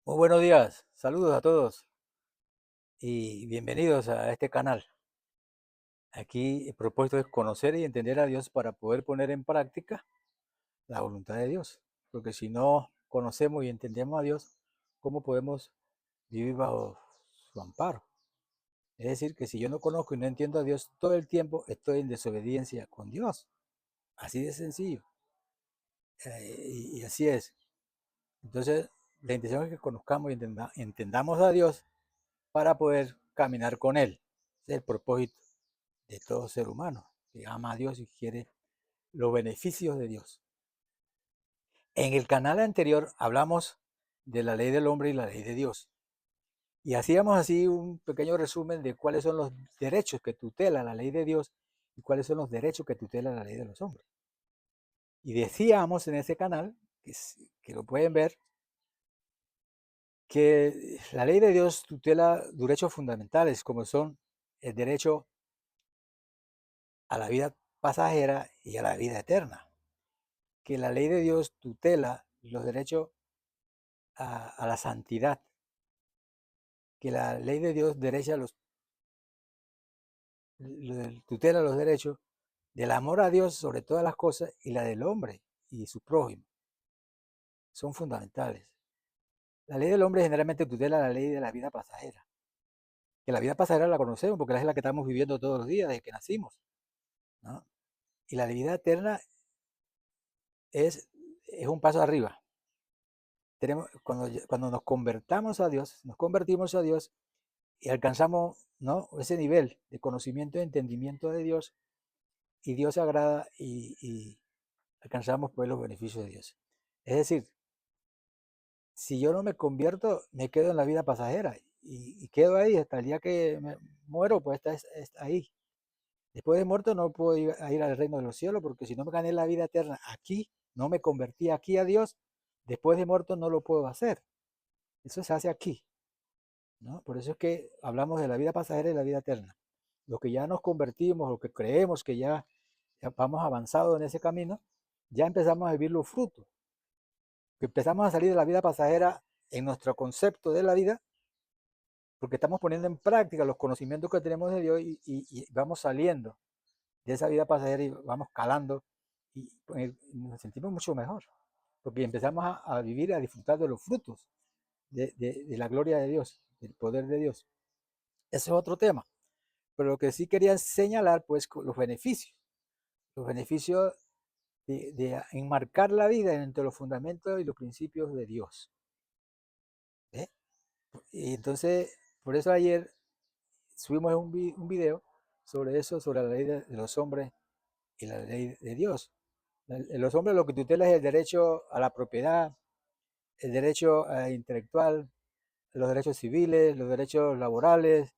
Muy buenos días, saludos a todos y bienvenidos a este canal. Aquí el propósito es conocer y entender a Dios para poder poner en práctica la voluntad de Dios. Porque si no conocemos y entendemos a Dios, ¿cómo podemos vivir bajo su amparo? Es decir, que si yo no conozco y no entiendo a Dios todo el tiempo, estoy en desobediencia con Dios. Así de sencillo. Y así es. Entonces, la intención es que conozcamos y entendamos a Dios para poder caminar con Él. Ese es el propósito de todo ser humano que ama a Dios y quiere los beneficios de Dios. En el canal anterior hablamos de la ley del hombre y la ley de Dios. Y hacíamos así un pequeño resumen de cuáles son los derechos que tutela la ley de Dios y cuáles son los derechos que tutela la ley de los hombres. Y decíamos en ese canal, que lo pueden ver, que la ley de Dios tutela derechos fundamentales como son el derecho a la vida pasajera y a la vida eterna. Que la ley de Dios tutela los derechos a la santidad, que la ley de Dios tutela los derechos del amor a Dios sobre todas las cosas y la del hombre y su prójimo. Son fundamentales. La ley del hombre generalmente tutela la ley de la vida pasajera, que la vida pasajera la conocemos porque es la que estamos viviendo todos los días desde que nacimos, ¿no? Y la vida eterna es un paso arriba. Cuando nos convertimos a Dios y alcanzamos, ¿no?, ese nivel de conocimiento y entendimiento de Dios, y Dios se agrada y alcanzamos pues los beneficios de Dios. Es decir, si yo no me convierto, me quedo en la vida pasajera y quedo ahí hasta el día que me muero, pues está ahí. Después de muerto no puedo ir al reino de los cielos porque si no me gané la vida eterna aquí, no me convertí aquí a Dios, después de muerto no lo puedo hacer. Eso se hace aquí, ¿no? Por eso es que hablamos de la vida pasajera y la vida eterna. Los que ya nos convertimos, los que creemos que ya vamos avanzado en ese camino, ya empezamos a vivir los frutos. Que empezamos a salir de la vida pasajera en nuestro concepto de la vida, porque estamos poniendo en práctica los conocimientos que tenemos de Dios y vamos saliendo de esa vida pasajera y vamos calando y nos sentimos mucho mejor, porque empezamos a vivir, a disfrutar de los frutos de la gloria de Dios, del poder de Dios. Ese es otro tema. Pero lo que sí quería señalar, pues, los beneficios de enmarcar la vida entre los fundamentos y los principios de Dios. ¿Eh? Y entonces, por eso ayer subimos un video sobre eso, sobre la ley de los hombres y la ley de Dios. Los hombres lo que tutela es el derecho a la propiedad, el derecho intelectual, los derechos civiles, los derechos laborales,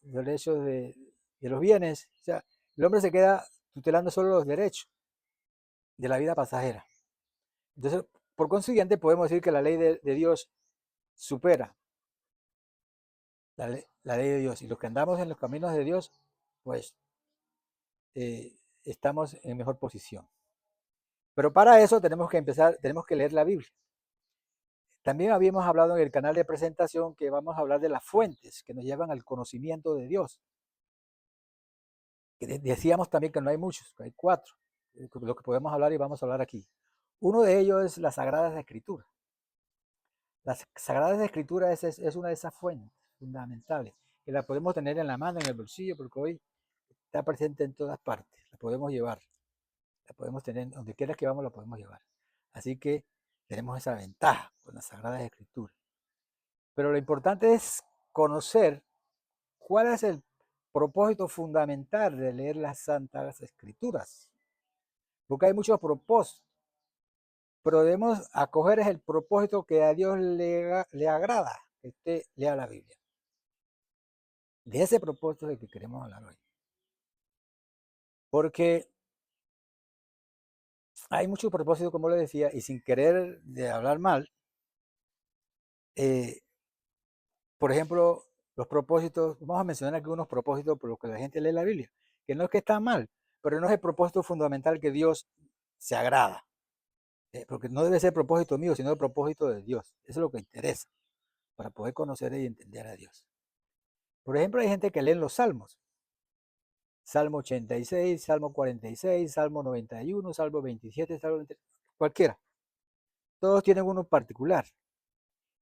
los derechos de los bienes. O sea, el hombre se queda tutelando solo los derechos de la vida pasajera. Entonces, por consiguiente, podemos decir que la ley de Dios supera la ley de Dios. Y los que andamos en los caminos de Dios, pues estamos en mejor posición. Pero para eso tenemos que leer la Biblia. También habíamos hablado en el canal de presentación que vamos a hablar de las fuentes que nos llevan al conocimiento de Dios. Que decíamos también que no hay muchos, que hay cuatro, lo que podemos hablar y vamos a hablar aquí. Uno de ellos es las Sagradas Escrituras. Las Sagradas Escrituras es una de esas fuentes fundamentales, que la podemos tener en la mano, en el bolsillo, porque hoy está presente en todas partes. La podemos llevar, la podemos tener, donde quiera que vamos la podemos llevar. Así que tenemos esa ventaja con las Sagradas Escrituras. Pero lo importante es conocer cuál es el propósito fundamental de leer las Santas Escrituras. Porque hay muchos propósitos, pero debemos acoger el propósito que a Dios le agrada que usted lea la Biblia. De ese propósito es el que queremos hablar hoy. Porque hay muchos propósitos, como le decía, y sin querer de hablar mal, eh, por ejemplo, los propósitos, vamos a mencionar algunos propósitos por los que la gente lee la Biblia, que no es que está mal, pero no es el propósito fundamental que Dios se agrada. Porque no debe ser propósito mío, sino el propósito de Dios. Eso es lo que interesa para poder conocer y entender a Dios. Por ejemplo, hay gente que lee los salmos. Salmo 86, Salmo 46, Salmo 91, Salmo 27, Salmo 20, cualquiera. Todos tienen uno particular.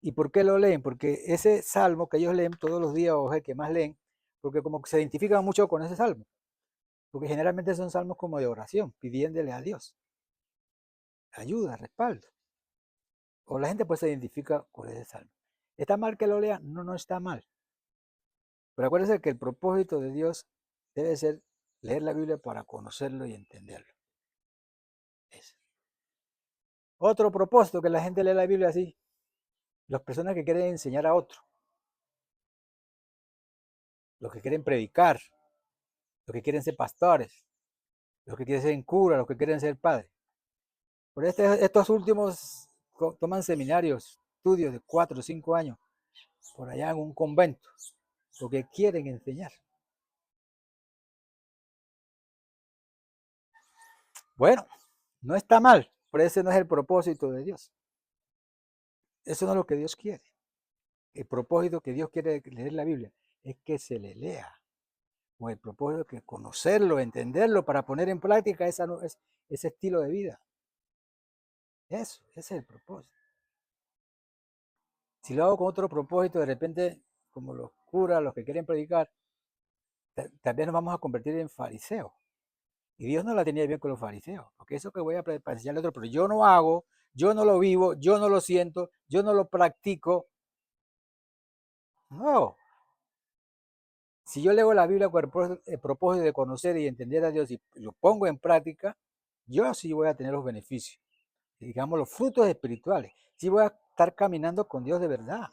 ¿Y por qué lo leen? Porque ese salmo que ellos leen todos los días, o es el que más leen, porque como que se identifican mucho con ese salmo. Porque generalmente son salmos como de oración, pidiéndole a Dios ayuda, respaldo. O la gente pues se identifica con ese salmo. ¿Está mal que lo lea? No, no está mal. Pero acuérdense que el propósito de Dios debe ser leer la Biblia para conocerlo y entenderlo. Ese. Otro propósito que la gente lee la Biblia así, las personas que quieren enseñar a otro, los que quieren predicar, los que quieren ser pastores, los que quieren ser curas, los que quieren ser padres. Por estos últimos toman seminarios, estudios de 4 o 5 años, por allá en un convento, porque quieren enseñar. Bueno, no está mal, pero ese no es el propósito de Dios. Eso no es lo que Dios quiere. El propósito que Dios quiere de leer la Biblia es que se le lea, con el propósito de conocerlo, entenderlo, para poner en práctica ese estilo de vida. Eso, ese es el propósito. Si lo hago con otro propósito, de repente, como los curas, los que quieren predicar, también nos vamos a convertir en fariseos. Y Dios no la tenía bien con los fariseos, porque eso que voy a enseñarle a otro, pero yo no hago, yo no lo vivo, yo no lo siento, yo no lo practico. No. Si yo leo la Biblia con el propósito de conocer y entender a Dios y lo pongo en práctica, yo sí voy a tener los beneficios, digamos los frutos espirituales. Sí voy a estar caminando con Dios de verdad.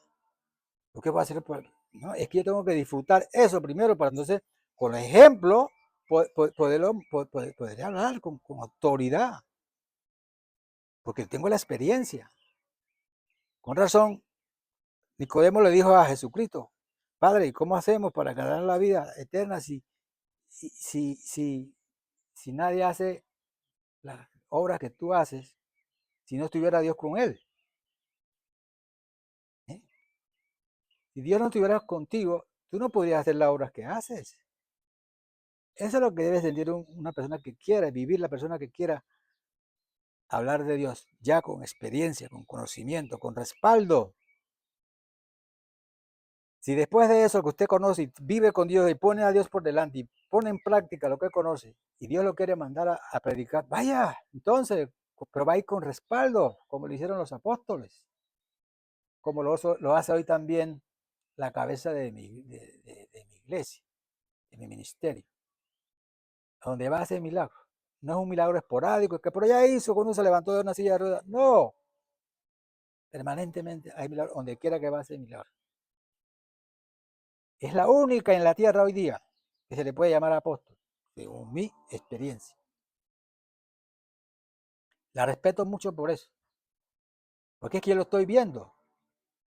¿Lo que voy a hacer? Pues, no, es que yo tengo que disfrutar eso primero para entonces, con ejemplo, poder hablar con autoridad, porque tengo la experiencia. Con razón, Nicodemo le dijo a Jesucristo: Padre, ¿y cómo hacemos para ganar la vida eterna si nadie hace las obras que tú haces, si no estuviera Dios con él? ¿Eh? Si Dios no estuviera contigo, tú no podrías hacer las obras que haces. Eso es lo que debe sentir una persona que quiera vivir, la persona que quiera hablar de Dios, ya con experiencia, con conocimiento, con respaldo. Si después de eso que usted conoce y vive con Dios y pone a Dios por delante y pone en práctica lo que conoce y Dios lo quiere mandar a predicar, vaya, entonces, pero va a ir con respaldo, como lo hicieron los apóstoles, como lo hace hoy también la cabeza de mi iglesia, de mi ministerio, donde va a hacer milagros. No es un milagro esporádico, que por allá hizo cuando se levantó de una silla de ruedas. No, permanentemente hay milagros, donde quiera que va a hacer milagros. Es la única en la tierra hoy día que se le puede llamar apóstol, según mi experiencia. La respeto mucho por eso, porque es que yo lo estoy viendo,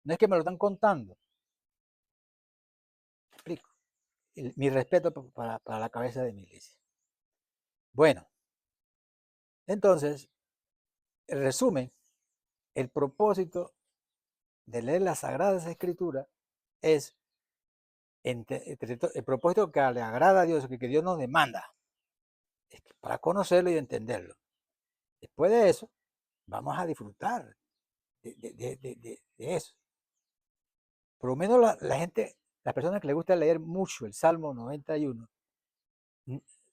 no es que me lo están contando. ¿Me explico? Mi respeto para la cabeza de mi iglesia. Bueno, entonces, el resumen, el propósito de leer las Sagradas Escrituras es el propósito que le agrada a Dios, que Dios nos demanda, es que para conocerlo y entenderlo. Después de eso, vamos a disfrutar de eso. Por lo menos la gente, las personas que les gusta leer mucho el Salmo 91,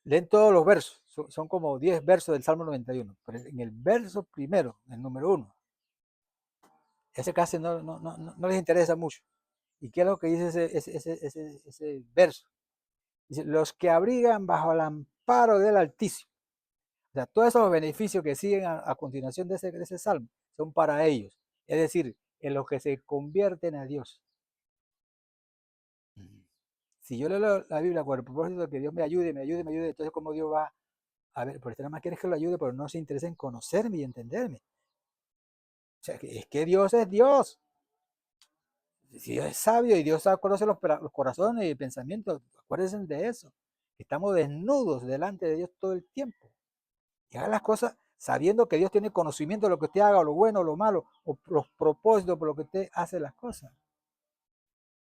leen todos los versos, son como 10 versos del Salmo 91, pero en el verso primero, el número 1, ese casi no les interesa mucho. ¿Y qué es lo que dice ese verso? Dice: los que abrigan bajo el amparo del Altísimo. O sea, todos esos beneficios que siguen a continuación de ese salmo son para ellos. Es decir, en los que se convierten a Dios. Si yo leo la Biblia con el propósito de que Dios me ayude, entonces ¿cómo Dios va a ver? Porque nada más quiere que lo ayude, pero no se interesa en conocerme y entenderme. O sea, es que Dios es Dios. Si Dios es sabio y Dios conoce los corazones y el pensamiento, acuérdense de eso. Estamos desnudos delante de Dios todo el tiempo. Y hagan las cosas sabiendo que Dios tiene conocimiento de lo que usted haga, o lo bueno, o lo malo, o los propósitos por lo que usted hace las cosas.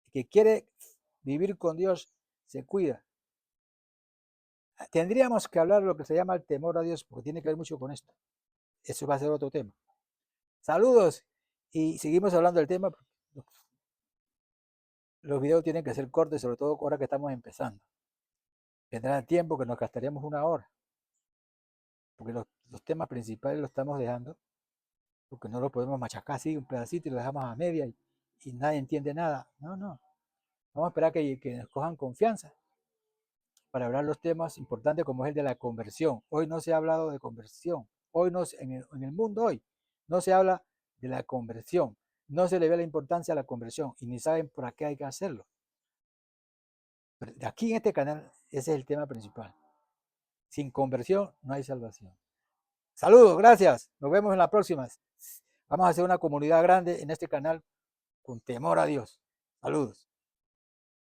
El que quiere vivir con Dios se cuida. Tendríamos que hablar de lo que se llama el temor a Dios, porque tiene que ver mucho con esto. Eso va a ser otro tema. Saludos y seguimos hablando del tema. Los videos tienen que ser cortos, sobre todo ahora que estamos empezando. Vendrá el tiempo que nos gastaríamos 1 hora, porque los temas principales los estamos dejando, porque no los podemos machacar así, un pedacito y lo dejamos a media y nadie entiende nada. No, no. Vamos a esperar que nos cojan confianza para hablar los temas importantes como es el de la conversión. Hoy no se ha hablado de conversión. Hoy no, en el mundo hoy no se habla de la conversión. No se le ve la importancia a la conversión y ni saben por qué hay que hacerlo. Pero de aquí en este canal, ese es el tema principal. Sin conversión no hay salvación. Saludos, gracias. Nos vemos en la próxima. Vamos a hacer una comunidad grande en este canal con temor a Dios. Saludos.